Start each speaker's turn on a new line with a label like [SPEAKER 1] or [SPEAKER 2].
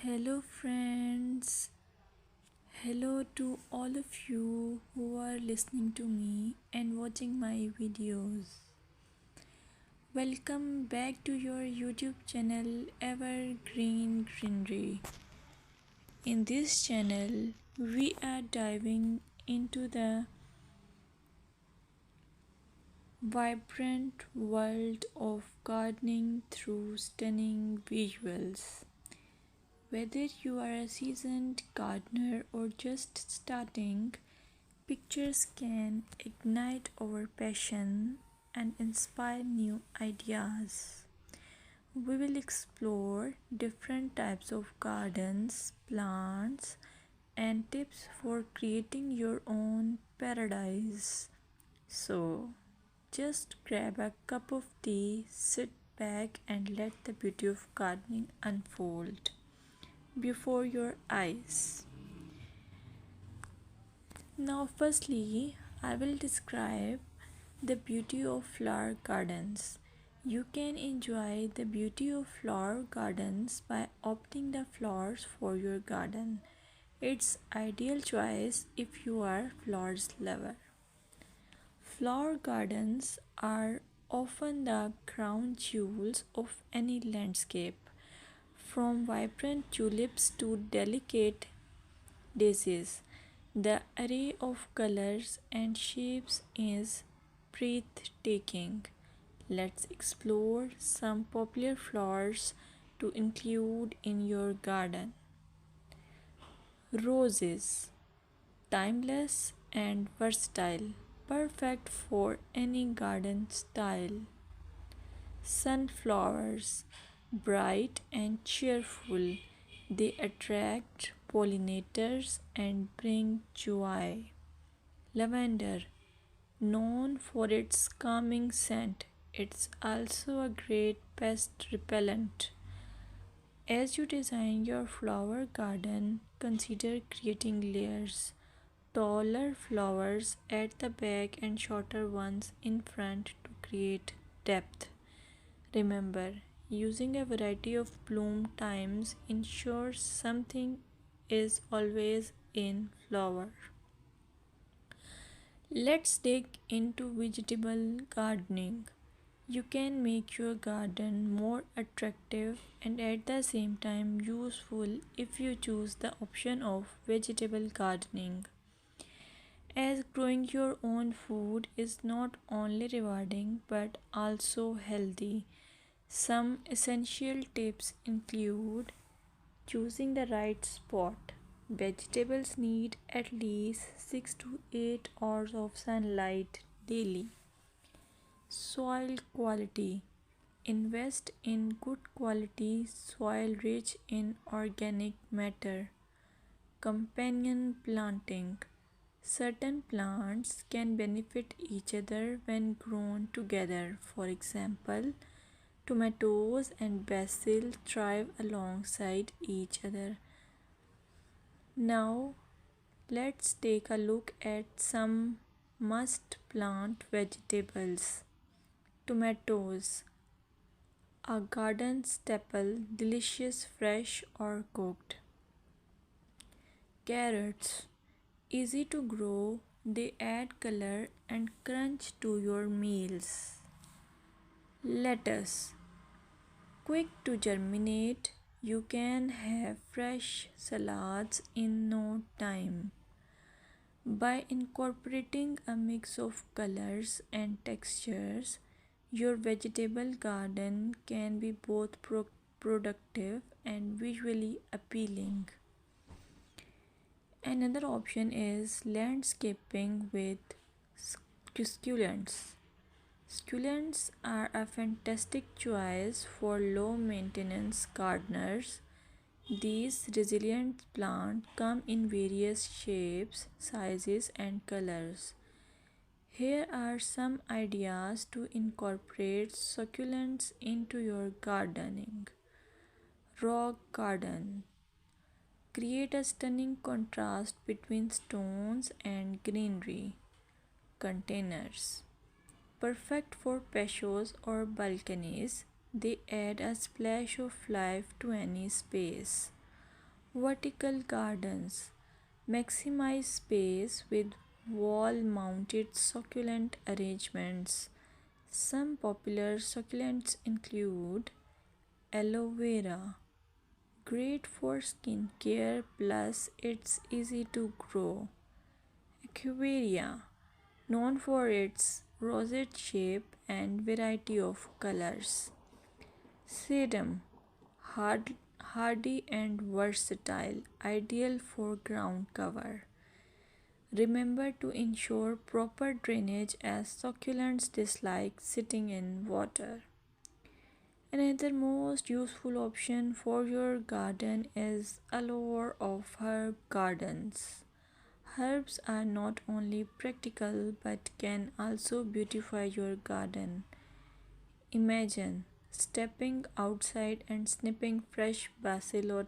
[SPEAKER 1] Hello, friends. Hello to all of you who are listening to me and watching my videos. Welcome back to your YouTube channel Evergreen Greenery. In this channel, we are diving into the vibrant world of gardening through stunning visuals. Whether you are a seasoned gardener or just starting, pictures can ignite our passion and inspire new ideas. We will explore different types of gardens, plants, and tips for creating your own paradise. So, just grab a cup of tea, sit back, and let the beauty of gardening unfold before your eyes. Now, firstly, I will describe the beauty of flower gardens. You can enjoy the beauty of flower gardens by opting the flowers for your garden. It's ideal choice if you are flowers lover. Flower gardens are often the crown jewels of any landscape, from vibrant tulips to delicate daisies. The array of colors and shapes is breathtaking. Let's explore some popular flowers to include in your garden. Roses, timeless and versatile, perfect for any garden style. Sunflowers, bright and cheerful, they attract pollinators and bring joy. Lavender, known for its calming scent, it's also a great pest repellent. As you design your flower garden, consider creating layers. Taller flowers at the back and shorter ones in front to create depth. Remember, using a variety of bloom times ensures something is always in flower. Let's dig into vegetable gardening. You can make your garden more attractive and at the same time useful if you choose the option of vegetable gardening. As growing your own food is not only rewarding but also healthy. Some essential tips include choosing the right spot. Vegetables need at least 6 to 8 hours of sunlight daily. Soil quality. Invest in good quality soil rich in organic matter. Companion planting. Certain plants can benefit each other when grown together. For example, tomatoes and basil thrive alongside each other. Now, let's take a look at some must plant vegetables. Tomatoes, a garden staple, delicious fresh or cooked. Carrots, easy to grow, they add color and crunch to your meals. Lettuce, quick to germinate, you can have fresh salads in no time. By incorporating a mix of colors and textures, your vegetable garden can be both productive and visually appealing. Another option is landscaping with succulents. Succulents are a fantastic choice for low maintenance gardeners. These resilient plants come in various shapes, sizes, and colors. Here are some ideas to incorporate succulents into your gardening. Rock garden. Create a stunning contrast between stones and greenery. Containers. Perfect for patios or balconies, they add a splash of life to any space. Vertical gardens maximize space with wall mounted succulent arrangements. Some popular succulents include aloe vera, great for skin care plus it's easy to grow. Echeveria, known for its rosette shape and variety of colors. Sedum, hardy and versatile, ideal for ground cover. Remember to ensure proper drainage as succulents dislike sitting in water. Another most useful option for your garden is allure of herb gardens. Herbs are not only practical but can also beautify your garden. Imagine stepping outside and snipping fresh basil or